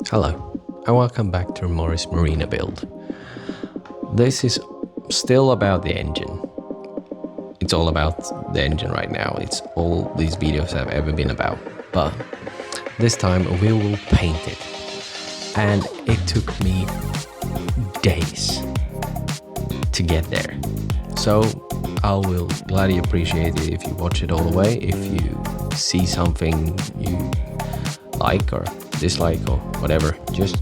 Hello, and welcome back to Morris Marina build. This is still about the engine. It's all about the engine right now. It's all these videos have ever been about. But this time we will paint it. And it took me days to get there. So I will gladly appreciate it if you watch it all the way. If you see something you like or dislike or whatever, just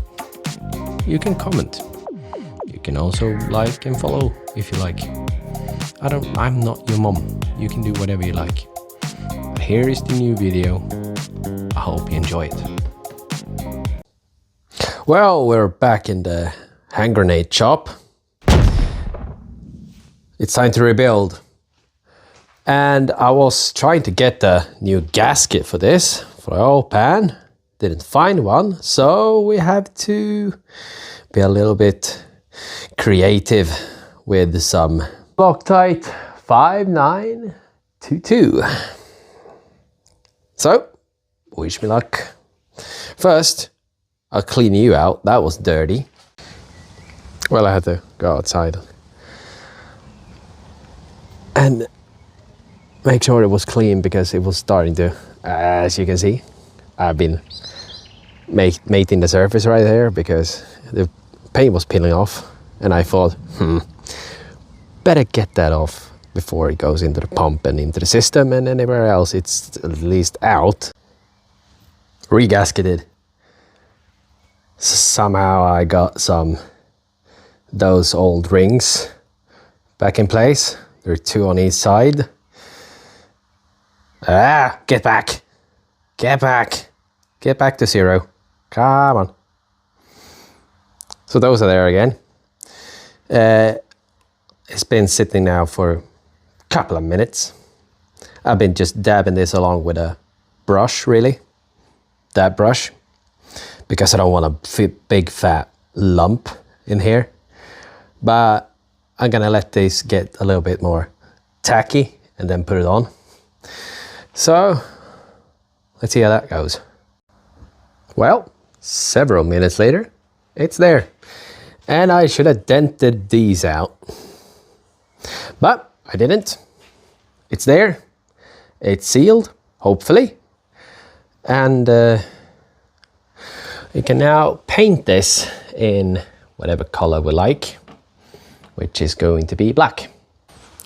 you can comment. You can also like and follow if you like. I'm not your mom. You can do whatever you like. But here is the new video. I hope you enjoy it. Well, we're back in the hand grenade shop. It's time to rebuild. And I was trying to get the new gasket for this, for the oil pan. Didn't find one, so we have to be a little bit creative with some Loctite 5922. So, wish me luck. First, I'll clean you out. That was dirty. Well, I had to go outside and make sure it was clean because it was starting to, as you can see, I've been mating the surface right there because the paint was peeling off, and I thought, better get that off before it goes into the pump and into the system and anywhere else. It's at least out. Regasketed. Somehow I got those old rings back in place. There are two on each side. Get back. Get back. Get back to zero. Come on. So those are there again. It's been sitting now for a couple of minutes. I've been just dabbing this along with a brush, really. That brush. Because I don't want a big fat lump in here. But I'm gonna let this get a little bit more tacky and then put it on. So, let's see how that goes. Well, several minutes later, it's there. And I should have dented these out. But I didn't. It's there. It's sealed, hopefully. And we can now paint this in whatever color we like, which is going to be black.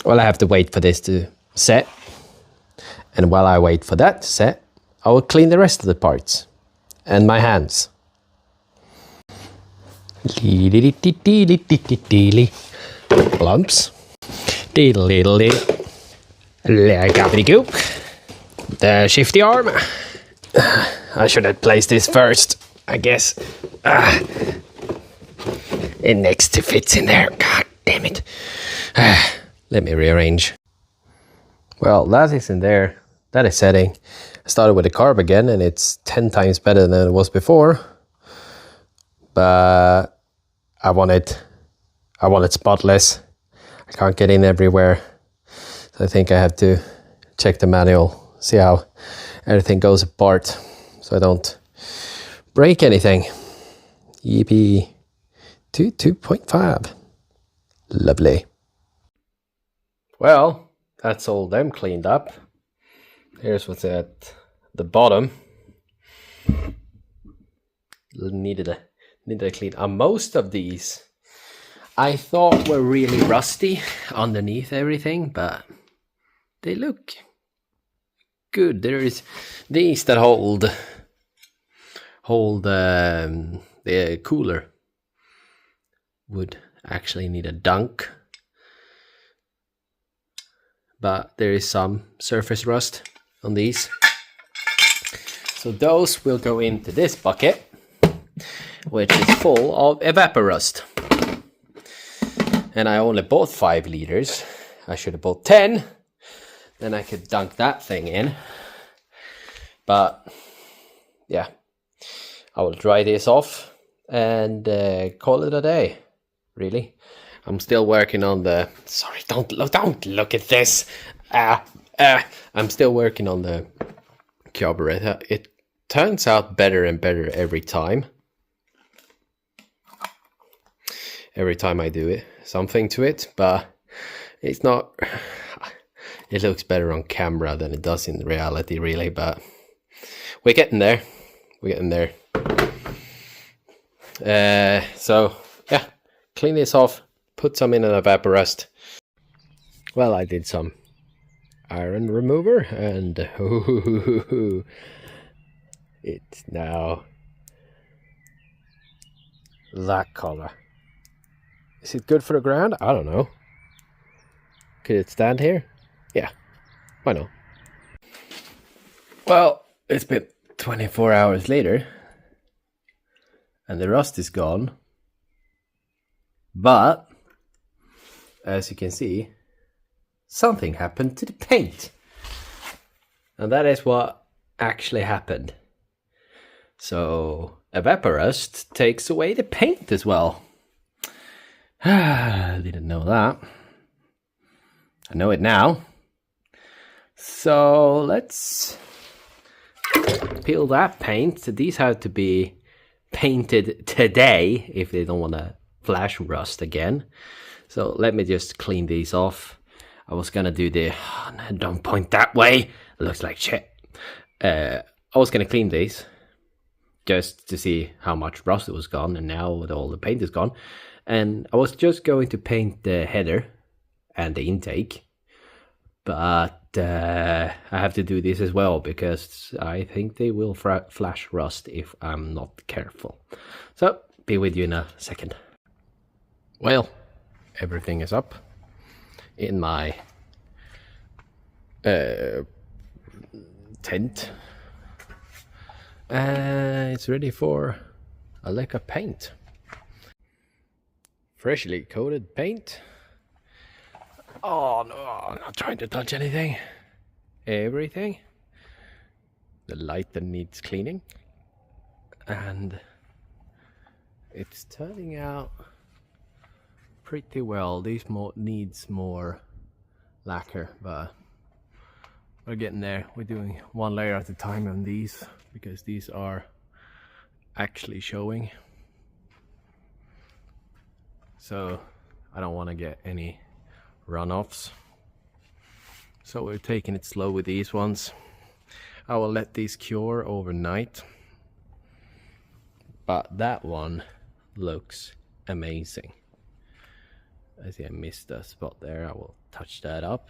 Well, I have to wait for this to set. And while I wait for that to set, I will clean the rest of the parts and my hands. Lumps. Gobbledygook. The shifty arm. I should have placed this first, I guess. It next to fits in there. God damn it. Let me rearrange. Well, that is in there. That is setting. I started with the carb again, and it's 10 times better than it was before. But I want it spotless. I can't get in everywhere. So I think I have to check the manual, see how everything goes apart, so I don't break anything. EP 2.5. Lovely. Well, that's all them cleaned up. Here's what's at the bottom. Needed a clean. Most of these I thought were really rusty underneath everything, but they look good. There is these that hold the cooler would actually need a dunk. But there is some surface rust on these. So those will go into this bucket, which is full of evaporust. And I only bought 5 liters. I should have bought 10. Then I could dunk that thing in. But yeah, I will dry this off and call it a day, really. I'm still working on the, sorry, don't look at this. I'm still working on the carburetor. It turns out better and better every time. every time I do it, something to it, but it's not, it looks better on camera than it does in reality, really, but we're getting there. We're getting there. So, yeah, clean this off, put some in an evaporest. Well, I did some iron remover, and it's now that color. Is it good for the ground? I don't know. Could it stand here? Yeah, why not? Well, it's been 24 hours later, and the rust is gone. But, as you can see, something happened to the paint. And that is what actually happened. So, evaporust takes away the paint as well. I didn't know that. I know it now. So, let's peel that paint. So these have to be painted today if they don't want to flash rust again. So let me just clean these off. I was gonna do the don't point that way, it looks like shit. I was gonna clean these just to see how much rust was gone, and now all the paint is gone. And I was just going to paint the header and the intake, but I have to do this as well because I think they will flash rust if I'm not careful. So, be with you in a second. Well, everything is up in my tent. It's ready for a lick of paint. Freshly coated paint. Oh no, I'm not trying to touch anything. Everything. The light that needs cleaning. And it's turning out pretty well. These needs more lacquer, but we're getting there. We're doing one layer at a time on these because these are actually showing. So I don't want to get any runoffs. So we're taking it slow with these ones. I will let these cure overnight. But that one looks amazing. I see I missed a spot there. I will touch that up.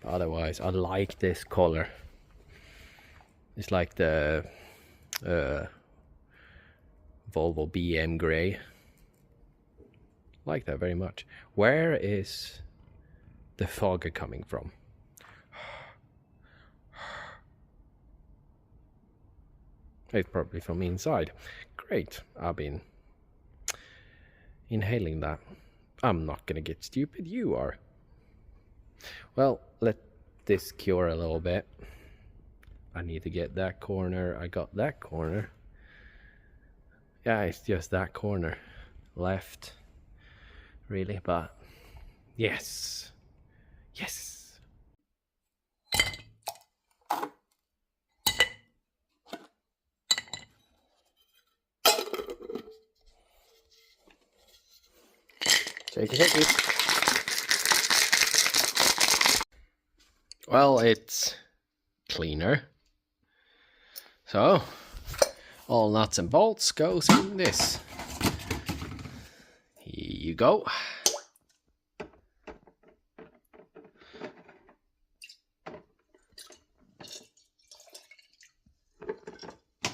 But otherwise, I like this color. It's like the Volvo BM gray. Like that very much. Where is the fog coming from? It's probably from inside. Great. I've been inhaling that. I'm not gonna get stupid, you are. Well, let this cure a little bit. I need to get that corner. I got that corner. Yeah, it's just that corner left. Really, but yes. Yes. Shake it. Well, it's cleaner. So, all nuts and bolts goes in this. Here you go.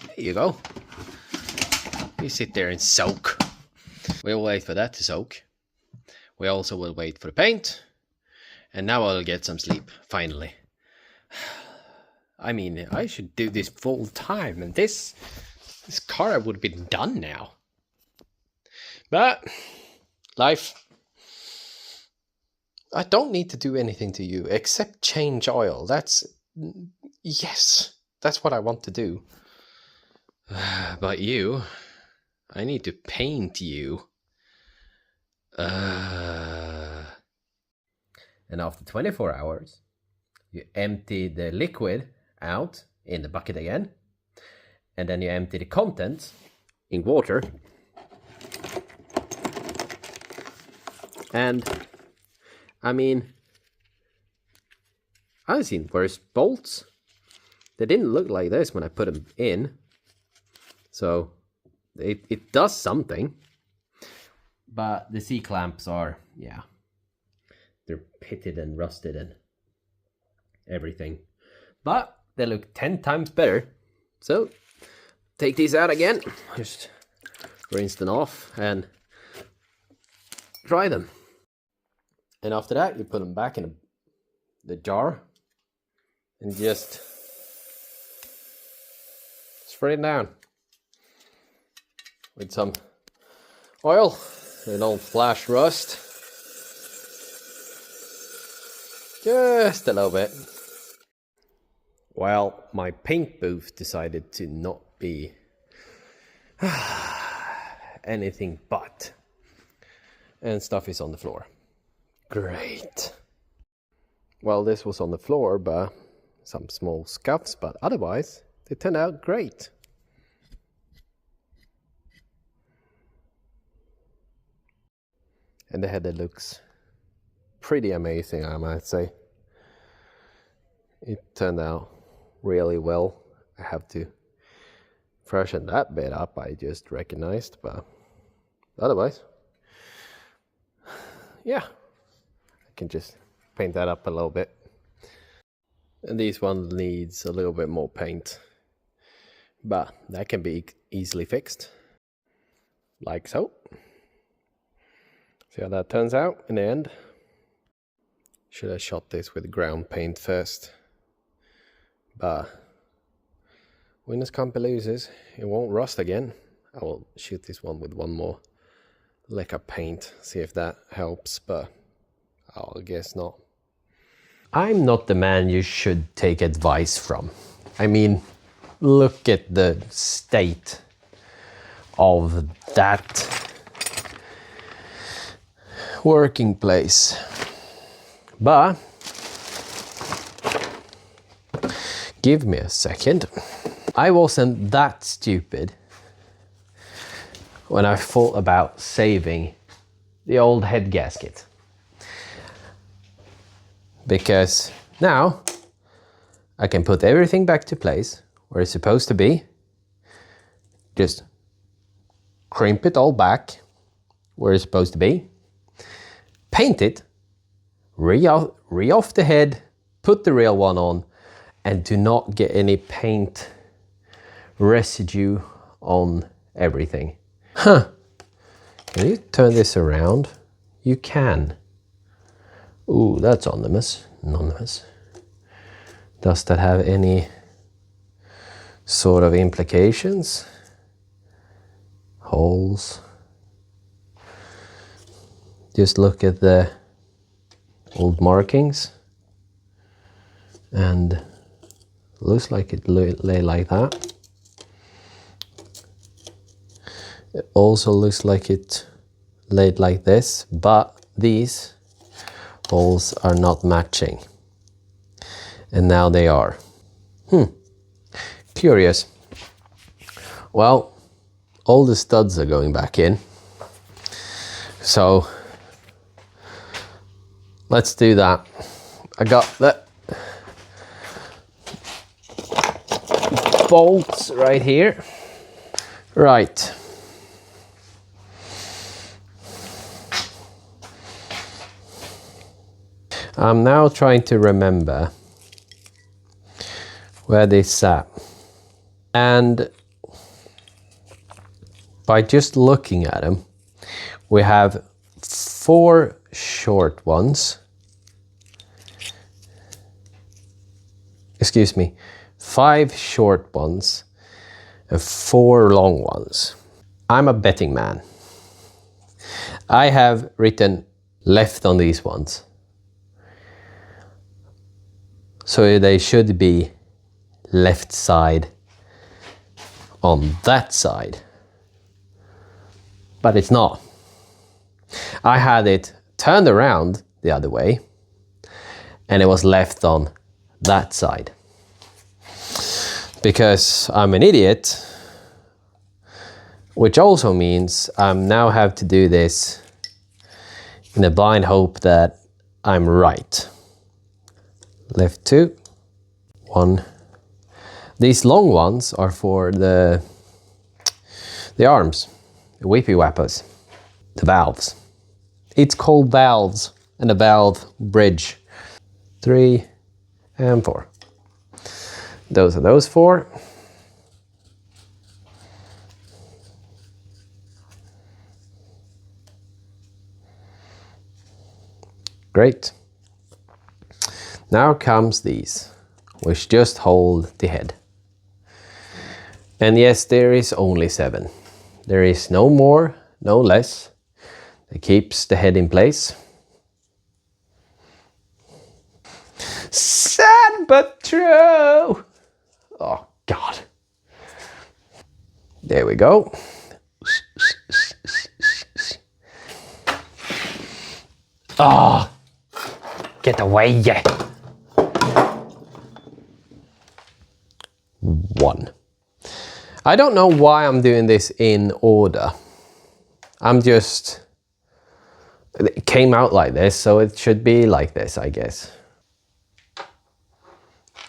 There you go. You sit there and soak. We'll wait for that to soak. We also will wait for the paint. And now I'll get some sleep, finally. I mean, I should do this full time, and this car would have been done now. But, life. I don't need to do anything to you, except change oil. Yes, that's what I want to do. But you, I need to paint you. And after 24 hours, you empty the liquid out in the bucket again, and then you empty the contents in water, And I mean, I've seen worse bolts. They didn't look like this when I put them in. So it does something. But the C-clamps are, yeah, they're pitted and rusted and everything. But they look 10 times better. So take these out again. Just rinse them off and dry them. And after that, you put them back in the jar and just spray it down with some oil so they don't flash rust. Just a little bit. Well, my paint booth decided to not be anything but. And stuff is on the floor. Great. Well, this was on the floor, but some small scuffs, but otherwise, they turned out great. And the header looks pretty amazing, I might say. It turned out really well. I have to freshen that bit up, I just recognized, but otherwise, yeah, I can just paint that up a little bit. And this one needs a little bit more paint, but that can be easily fixed, like so. See how that turns out in the end. Should have shot this with ground paint first, but winners can't be losers. It won't rust again. I will shoot this one with one more lick of paint, see if that helps, but I guess not. I'm not the man you should take advice from. I mean, look at the state of that working place. But give me a second. I wasn't that stupid when I thought about saving the old head gasket. Because now I can put everything back to place where it's supposed to be. Just crimp it all back where it's supposed to be. Paint it, re-off the head, put the real one on, and do not get any paint residue on everything. Huh. Can you turn this around? You can. Ooh, that's anonymous. Does that have any sort of implications? Holes. Just look at the old markings, and looks like it lay like that. It also looks like it laid like this, but these holes are not matching, and now they are. Curious. Well, all the studs are going back in, so let's do that. I got the bolts right here. Right. I'm now trying to remember where they sat. And by just looking at them, we have 4 short ones. Excuse me, 5 short ones and 4 long ones. I'm a betting man. I have written left on these ones. So they should be left side on that side. But it's not. I had it turned around the other way, and it was left on that side. Because I'm an idiot, which also means I now have to do this in the blind hope that I'm right. Left 2, 1. These long ones are for the arms, the whippy whappers, the valves. It's called valves and a valve bridge. 3 and 4. Those are those 4. Great. Now comes these, which just hold the head. And yes, there is only 7. There is no more, no less. It keeps the head in place. Sad but true. Oh God. There we go. Ah, get away, yeah. 1. I don't know why I'm doing this in order. It came out like this, so it should be like this, I guess.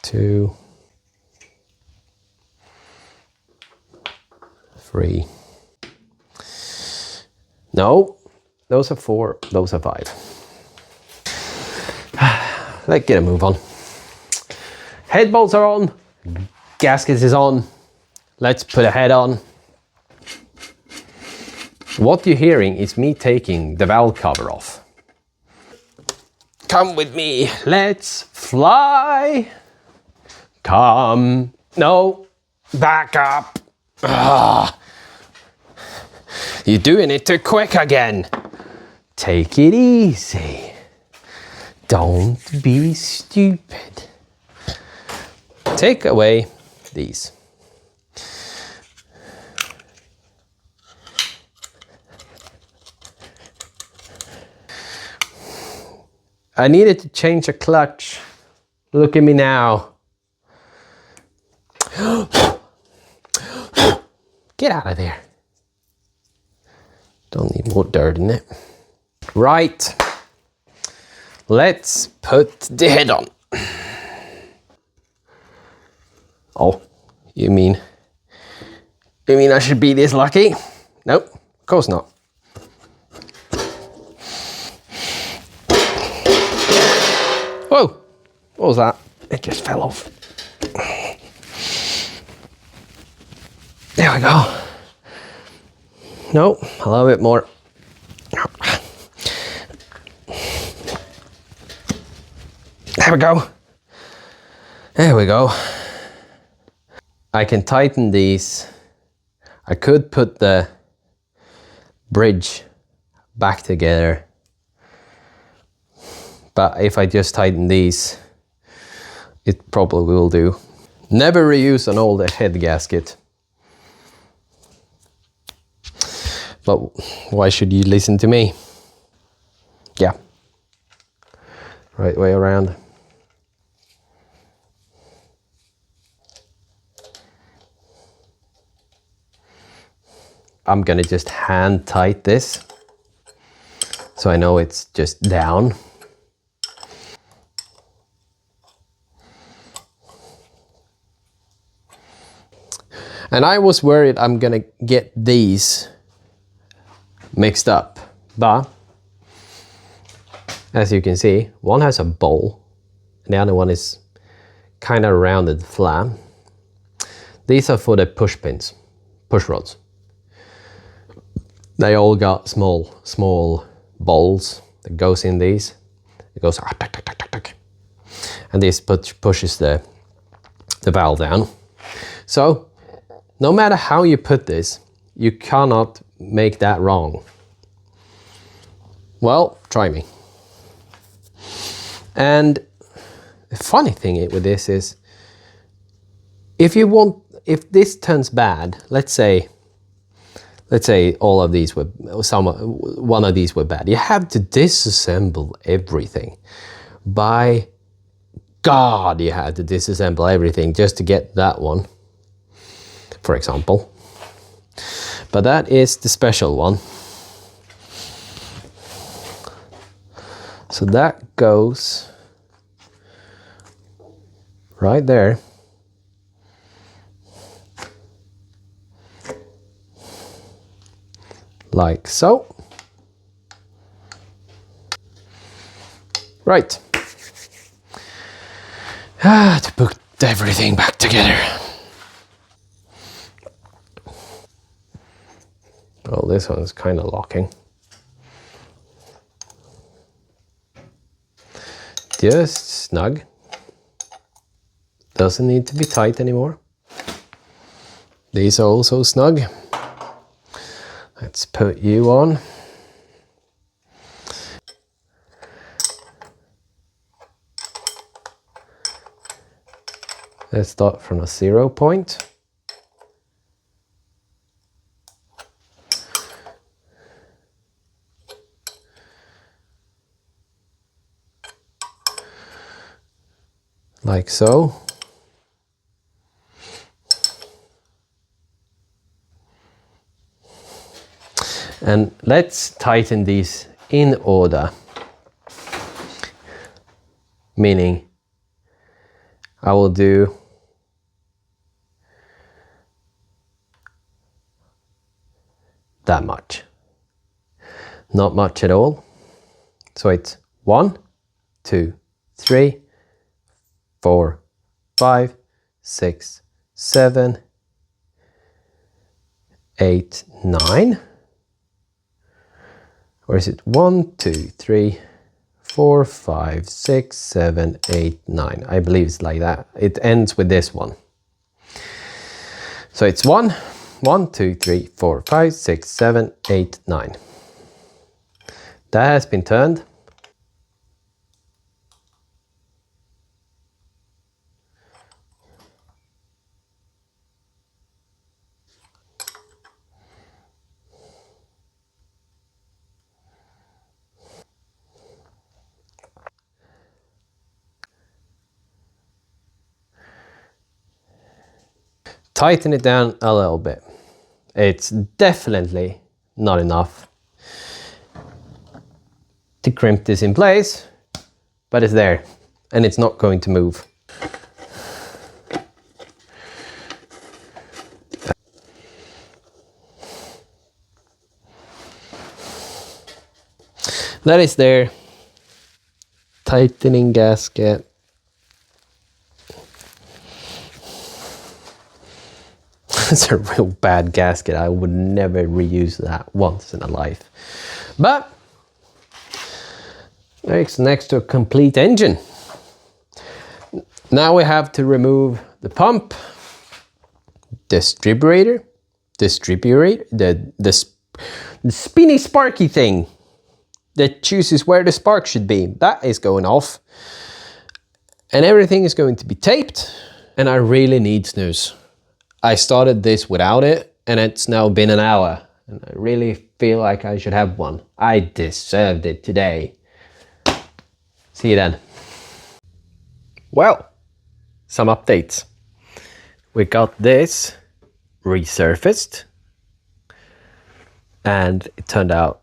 2, 3. No, those are 4, those are 5. Let's get a move on. Head bolts are on, gaskets is on. Let's put a head on. What you're hearing is me taking the valve cover off. Come with me, let's fly. Come, no, back up. Ah. You're doing it too quick again. Take it easy. Don't be stupid. Take away these. I needed to change a clutch. Look at me now. Get out of there. Don't need more dirt in it. Right. Let's put the head on. Oh, you mean I should be this lucky? Nope, of course not. Whoa, what was that? It just fell off. There we go. No, a little bit more. There we go. There we go. I can tighten these. I could put the bridge back together, but if I just tighten these, it probably will do. Never reuse an old head gasket. But why should you listen to me? Yeah. Right way around. I'm gonna just hand tight this, so I know it's just down. And I was worried I'm gonna get these mixed up, but as you can see, one has a bowl and the other one is kind of rounded flat. These are for the push pins, push rods. They all got small bowls that goes in these. It goes tuck, tuck, tuck, tuck, tuck. And this pushes the valve down. So no matter how you put this, you cannot make that wrong. Well, try me. And the funny thing with this is, if this turns bad, let's say all of these were, one of these were bad, you have to disassemble everything. By God, you had to disassemble everything just to get that one, for example. But that is the special one. So that goes right there. Like so. Right. To put everything back together. Well, this one's kind of locking. Just snug. Doesn't need to be tight anymore. These are also snug. Let's put you on. Let's start from a 0 point. Like so. And let's tighten these in order. Meaning, I will do that much. Not much at all. So it's 1, 2, 3, 4, 5, 6, 7, 8, 9. Or is it 1, 2, 3, 4, 5, 6, 7, 8, 9? I believe it's like that. It ends with this one. So it's 1, 2, 3, 4, 5, 6, 7, 8, 9. That has been turned. Tighten it down a little bit. It's definitely not enough to crimp this in place, but it's there and it's not going to move. That is there. Tightening gasket. It's a real bad gasket. I would never reuse that once in a life. But it's next to a complete engine. Now we have to remove the pump, distributor, the spinny sparky thing that chooses where the spark should be. That is going off. And everything is going to be taped. And I really need snooze. I started this without it and it's now been an hour. And I really feel like I should have one. I deserved it today. See you then. Well, some updates. We got this resurfaced. And it turned out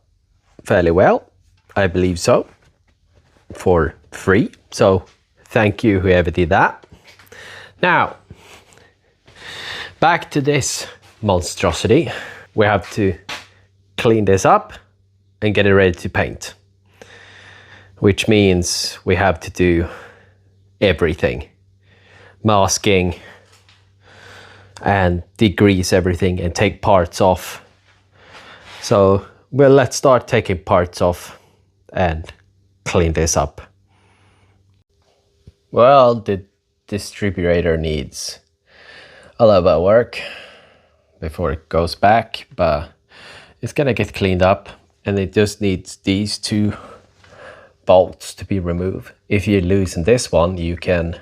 fairly well. I believe so. For free. So thank you whoever did that. Now, back to this monstrosity. We have to clean this up and get it ready to paint. Which means we have to do everything. Masking and degrease everything and take parts off. So, well, let's start taking parts off and clean this up. Well, the distributor needs a little bit of work before it goes back, but it's gonna get cleaned up and it just needs these two bolts to be removed. If you loosen this one, you can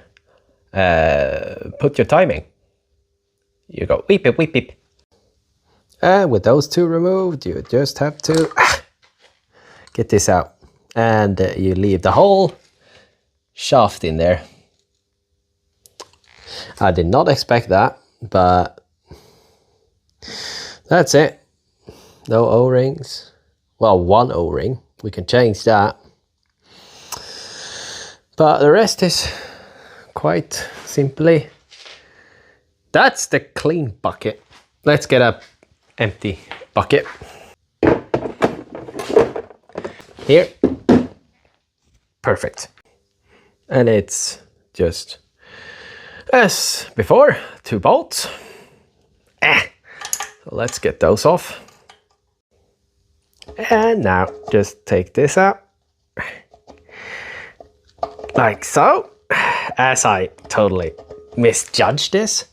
put your timing. You go weep it, weep it. And with those two removed, you just have to get this out. And you leave the whole shaft in there. I did not expect that, but that's it. No O-rings. Well, one O-ring. We can change that. But the rest is quite simply. That's the clean bucket. Let's get a empty bucket. Here. Perfect. And it's just as before, 2 bolts. So let's get those off. And now just take this out. Like so. As I totally misjudged this.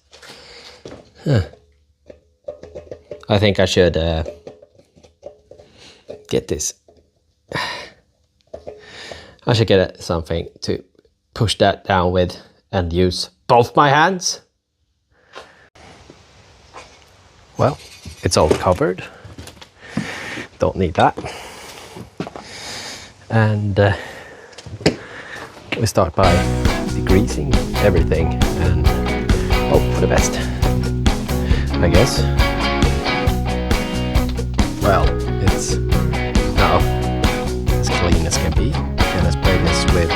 I think I should get this. I should get something to push that down with and use both my hands. Well, it's all covered. Don't need that. And we start by degreasing everything and hope for the best, I guess. Well, it's now as clean as can be. And I spray this with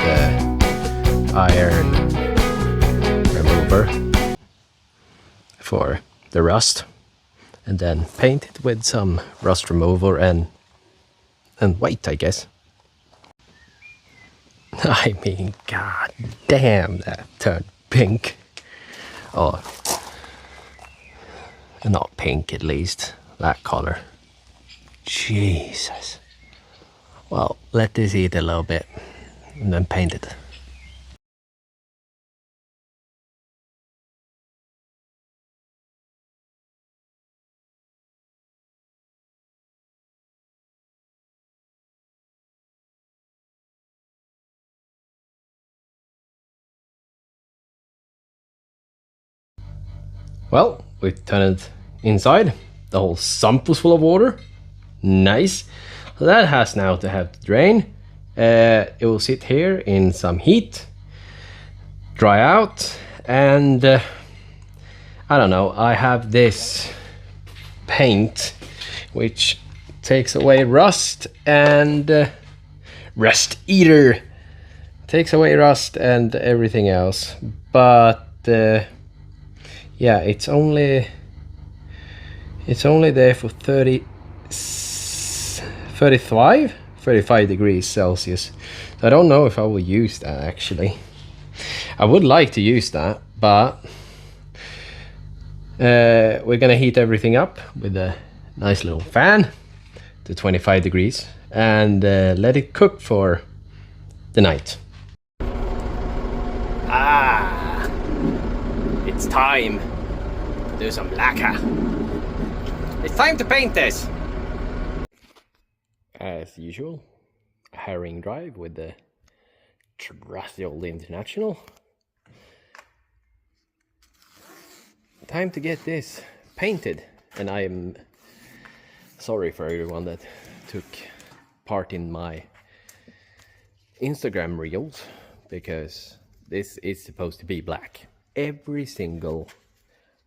iron remover for the rust, and then paint it with some rust remover and white, I guess. I mean, god damn, that turned pink. Oh, not pink at least, that color. Jesus. Well, let this eat a little bit and then paint it. Well, we turned it inside. The whole sump was full of water. Nice. So that has now to have to drain. It will sit here in some heat, dry out, and I don't know, I have this paint which takes away rust and rust eater, takes away rust and everything else, but yeah, it's only there for 35 degrees Celsius. So I don't know if I will use that actually. I would like to use that, but we're gonna heat everything up with a nice little fan to 25 degrees and let it cook for the night. Ah, it's time to do some lacquer. It's time to paint this. As usual, a herring drive with the trusty old International. Time to get this painted, and I am sorry for everyone that took part in my Instagram reels, because this is supposed to be black. Every single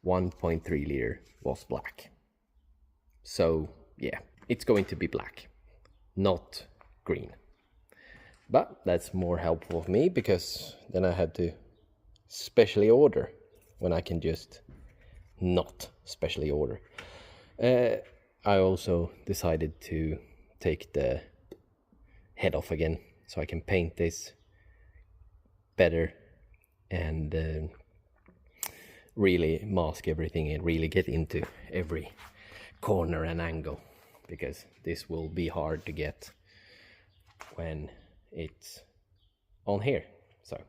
1.3 liter was black. So yeah, it's going to be black, not green. But that's more helpful for me, because then I had to specially order when I can just not specially order. I also decided to take the head off again so I can paint this better and really mask everything and really get into every corner and angle, because this will be hard to get when it's on here. So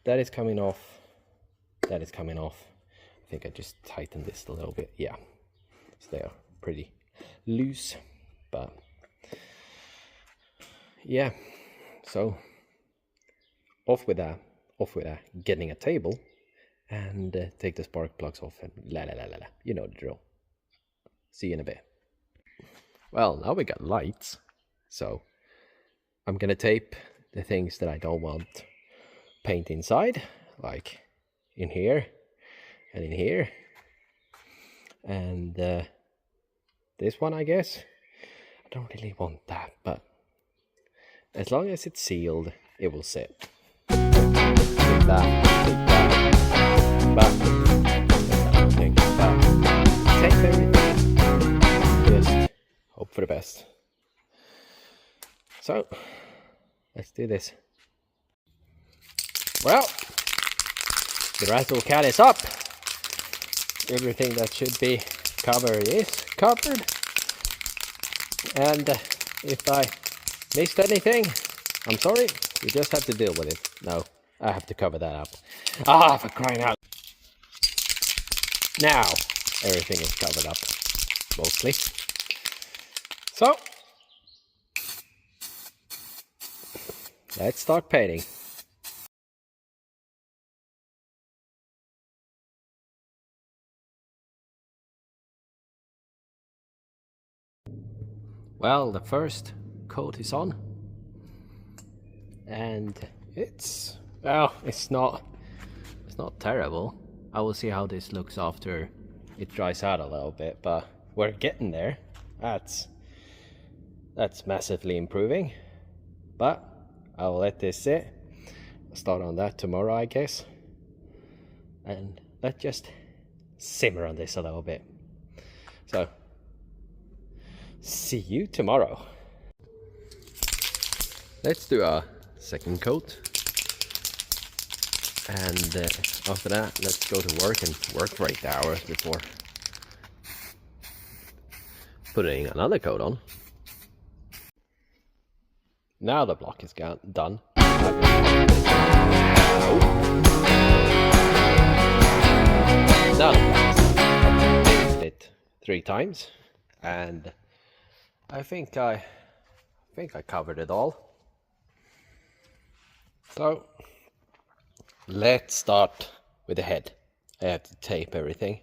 that is coming off, that is coming off. I think I just tightened this a little bit. Yeah, so they are pretty loose, but yeah, so off with that, getting a table and take the spark plugs off and you know the drill. See you in a bit. Well, now we got lights, so I'm gonna tape the things that I don't want paint inside, like in here and in here, and this one, I guess. I don't really want that, but as long as it's sealed, it will sit. But tape everything. Just hope for the best. So let's do this. Well, the rattle cat is up. Everything that should be covered is covered. And if I missed anything, I'm sorry. You just have to deal with it. No, I have to cover that up. Ah, for crying out. Now, everything is covered up, mostly. So, let's start painting. Well, the first coat is on. And it's not terrible. I will see how this looks after it dries out a little bit, but we're getting there. That's massively improving. But I'll let this sit. I'll start on that tomorrow, I guess. And let's just simmer on this a little bit. So, see you tomorrow. Let's do a second coat. And after that, let's go to work and work for 8 hours before putting another coat on. Now the block is done. Now the block is done. I've painted it 3 times, and I think I covered it all. So let's start with the head. I have to tape everything.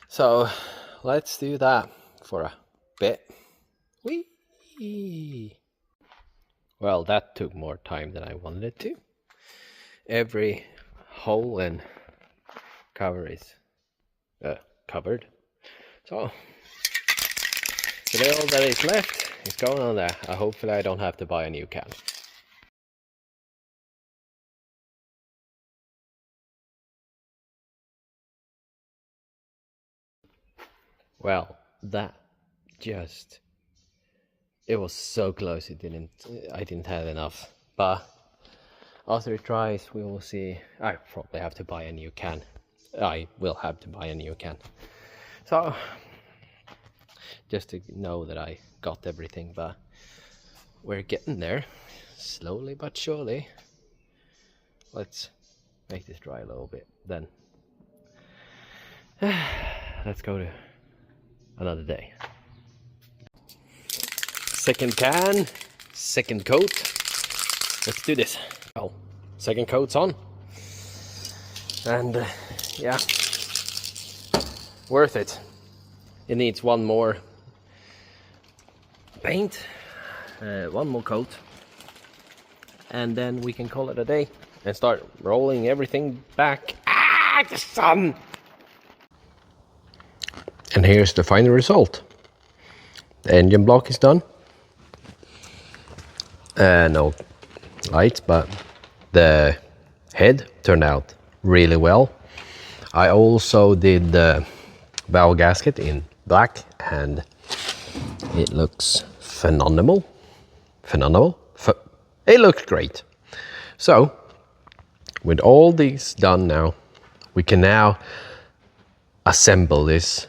So let's do that for a bit. Whee! Well, that took more time than I wanted it to. Every hole and cover is covered. So the little that is left is going on there. Hopefully I don't have to buy a new can. Well, it was so close. I didn't have enough. But after it dries, we will see. I probably have to buy a new can. I will have to buy a new can. So just to know that I got everything, but we're getting there, slowly but surely. Let's make this dry a little bit, then let's go to another day. Second can, second coat. Let's do this. Well, second coat's on, and yeah, worth it. It needs one more paint, one more coat, and then we can call it a day and start rolling everything back. Ah, the sun! And here's the final result. The engine block is done. No lights, but the head turned out really well. I also did the valve gasket in black, and it looks phenomenal. It looks great. So, with all these done now, we can now assemble this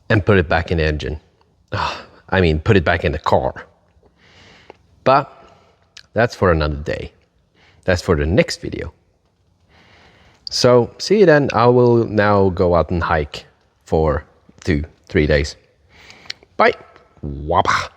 and put it back in the engine. I mean, put it back in the car. But that's for another day. That's for the next video. So, see you then. I will now go out and hike for 2-3 days. Bye. Wapa.